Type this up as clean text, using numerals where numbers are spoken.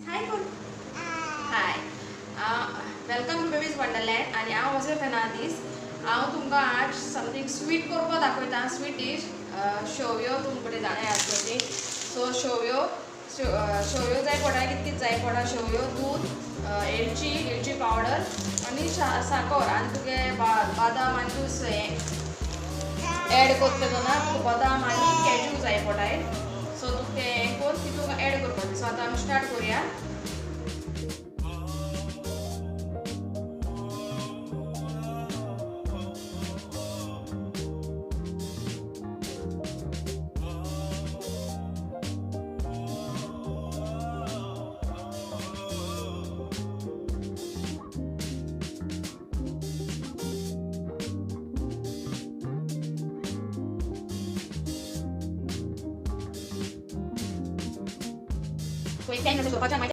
हाय कोण हाय welcome to baby's wonderland आणि हांव म्हजो फेनादीस हांव तुमकां आज समथींग स्वीट करपा दाखयता स्वीट डीश शेवयो तुमकडे जाणा आसतली सो शेवयो जाय पडटा कितकीच जाय पडटा शेवयो दूध एलची पावडर आनी साकर आनी तुगे बादाम आनी तूं हें एड करता तेन्ना बदाम आनी कॅज्यू जाय पडटाय सो तुका हें करून तितून एड करपाचें सो आतां आमी स्टार्ट करुया So, 10 minutes of